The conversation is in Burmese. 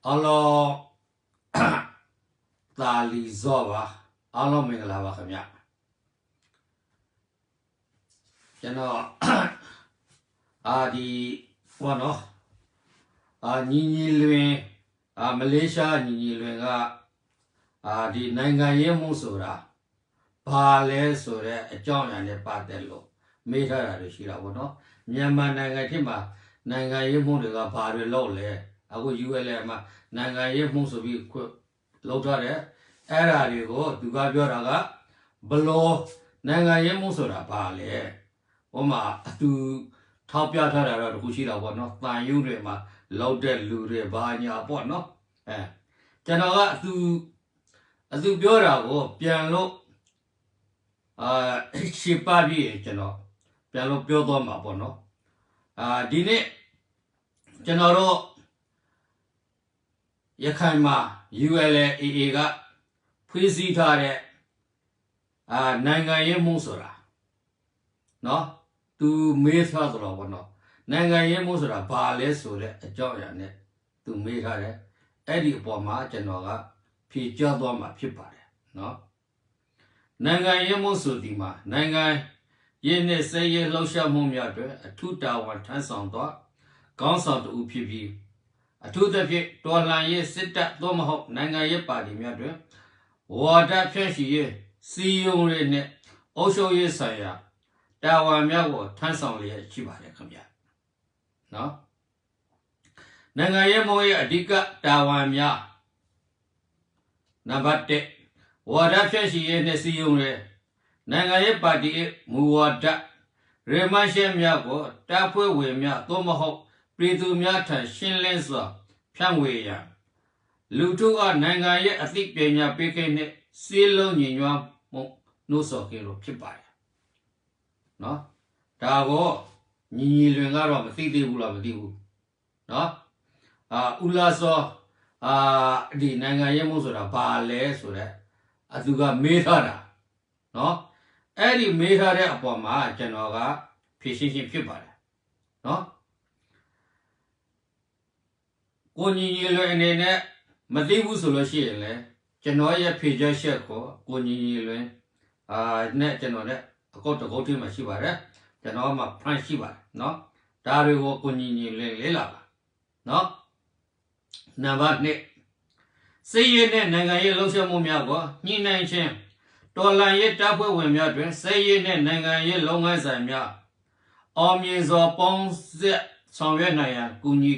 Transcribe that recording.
Alo ta lý do ba alo mình là ba khám nhá cho nó đi qua nó nhìn luyện Malaysia nhìn luyện đi này ngày em muốn sửa ra ba lẽ sửa ra trong nhà này ba tên luôn mấy thằng là được xí đâu nó nhưng mà này ngày thì mà này ngày em muốn được ba đứa lâu lẽ aku UL mà này ngày em muốn sửa bị lâu ra đấyအဲ့ဒါတွေကိုသူကပြောတာကဘလို့နိုင်ငံရေးမှုဆိုတာပါလေဟိုမှာအတူထောက်ပြထားတာတော့တခုရှိတော့ဗောနော်တန်ရုံတွေမှာလောက်တဲ့လူတွေဘာညာပေါ့နော်ကျွန်တော်ကအတူပြောတာကိုပြန်လို့ရှင်းပါပြီကျွန်တော်ပြန်လို့ပြောသွားမှာပေါ့နော်ဒီနေ့ကျွန်တော်တို့ရခိုင်မှာ ULAA ကဖွေးစည်းထားတဲ့နိုင်ငံရေးမှုဆိုတာနော်သူမေးထားတော့ဗောနော်နိုင်ငံရေးမှုဆိုတာဘာလဲဆိုတဲ့အကြောင်းအရာနဲ့သူမေးထားတယ်အဲ့ဒီအပေါ်မှာကျွန်တော်ကဖြေကြားသွားမှာဖြစ်ပါတယ်နော်နိုင်ငံရေးမှုဆိုဒီမှာနိုင်ငံရေးနဲ့စည်ရေးလှုပ်ရှားမှုများအတွက်အထူးတာဝန်ထမ်းဆောင်တော့ခေါင်းဆောင်တူဖြစ်ပြီးအထူးသဖြင့်တော်လှန်ရေးစစ်တပ်သို့မဟုတ်နိုင်ငံရေးပါတီများတွင်ဝါဒဖြန့်ချီရေးစီယုံတွေနဲ့အုပ်ချုပ်ရေးဆိုင်ရာတာဝန်များကိုထမ်းဆောင်လျက်ရှိပါတယ်ခင်ဗျာနော်နိုင်ငံရေးမိုးရဲ့အဓိကတာဝန်များနံပါတ်1ဝါဒဖြန့်ချီရေးနဲ့စီယုံတွေနိုင်ငံရေးပါတီရဲ့မူဝါဒရေမန်ရှင်းများကိုတာဖွဲ့ဝင်များသို့မဟုတ်ပြည်သူများထံရှင်းလင်းစွာဖြန့်ဝေရန်လူထုကနိုင်ငံရဲ့အသိပညာပေးခြင်းနဲ့စီးလုံးညီညွတ်မှုနှိုးဆော်ခြင်းလို့ဖြစ်ပါတယ်နော်ဒါကိုညီလွင်ကတော့မသိသေးဘူးလားမသိဘူးနော်ဦးလာစောဒီနိုင်ငံရေးမှုဆိုတာဘာလဲဆိုတဲ့အသူကမေးထားတာနော်အဲ့ဒီမေးထားတဲ့အပေါ်မှာကျွန်တော်ကဖြေရှင်းခြင်းဖြစ်ပါတယ်နော်ကိုညီလွင်အနေနဲ့မသိဘူးဆိုလို့ရှိရင်လည်းကျွန်တော်ရဲ့ဖြေချက်ချက်ကိုကိုညီလွင်နဲ့ကျွန်တော်နဲ့အကောက်တကောက်ထဲမှာရှိပါတယ်ကျွန်တော်မှာ plan ရှိပါတယ်เนาะဒါတွေကိုကိုညီလွင်လေ့လာပါเนาะနံပါတ်1စစ်ရေးနဲ့နိုင်ငံရေးလှုပ်ရှားမှုများကိုညှိနှိုင်းခြင်းတော်လှန်ရေးတပ်ဖွဲ့ဝင်များတွင်စစ်ရေးနဲ့နိုင်ငံရေးလုပ်ငန်းဆိုင်များအောင်မြင်စွာပေါင်းစပ်ဆောင်ရွက်နိုင်ရန်ကူညီ